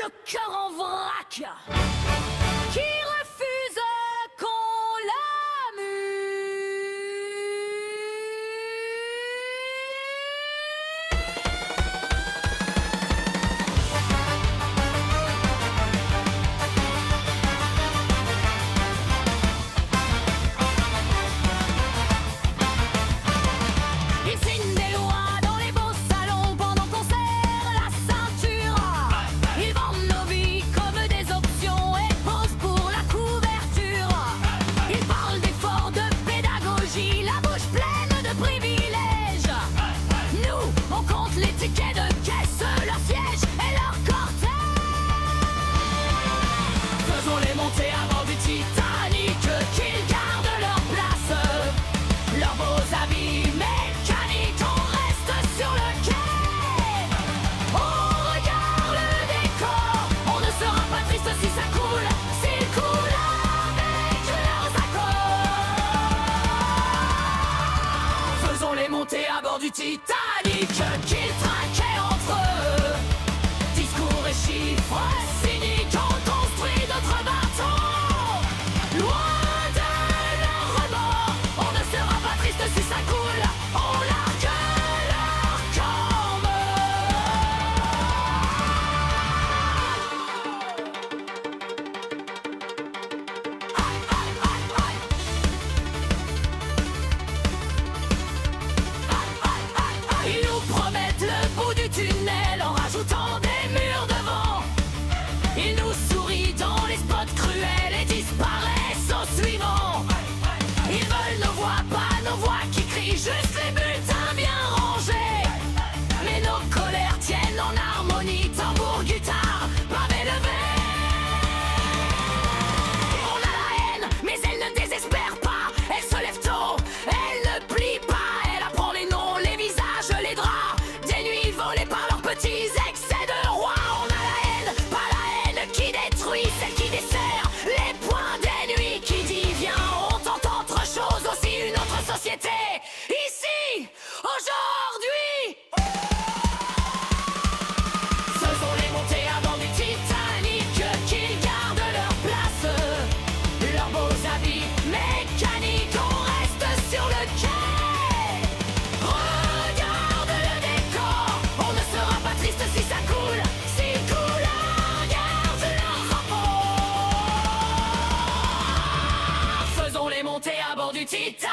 le cœur en vrac, qui refuse qu'on l'amuse. Ils signent des lois dans les beaux salons pendant qu'on serre la ceinture. Ils vendent nos vies comme des options et posent pour la couverture. Ils parlent d'efforts de pédagogie, la bouche pleine de privilèges. Nous, on compte les tickets de caisse, leurs sièges et leurs cortèges. Faisons-les monter à bord du Titanic, qu'ils gardent leur place. Leurs beaux habits mécaniques, on reste sur le quai. On regarde le décor, on ne sera pas triste si ça coule, s'ils coulent avec leurs accords. Faisons-les monter à bord du Titanic, qu'ils trinquaient entre eux. Discours et chiffres cyniques, on construit d'autres bateaux. Loin de leur remords, on ne sera pas triste si ça coule, on largue leur corps. Ils nous promettent le bout du tunnel en rajoutant des murs devant. Ils nous sourient dans les spots cruels et disparaissent au suivant. Ils veulent nos voix, pas nos voix qui crient, juste les bulletins bien rangés. Mais nos colères tiennent en harmonie, tambour, guitare, pavé levé. On a la haine, mais elle ne désespère pas. Elle se lève tôt, elle ne plie pas. Elle apprend les noms, les visages, les draps des nuits volées par leurs petits excès de roi. On a la haine, pas la haine qui détruit, celle qui dessert les points des nuits. Qui dit viens, on tente autre chose, aussi une autre société. Ici, aujourd'hui. Faisons-les monter à bord du Titanic, qu'ils gardent leur place. Leurs beaux habits mécaniques, on reste sur le quai. Regarde le décor, on ne sera pas triste si ça coule, s'ils coulent, regarde leur rapport. Faisons-les monter à bord du Titanic.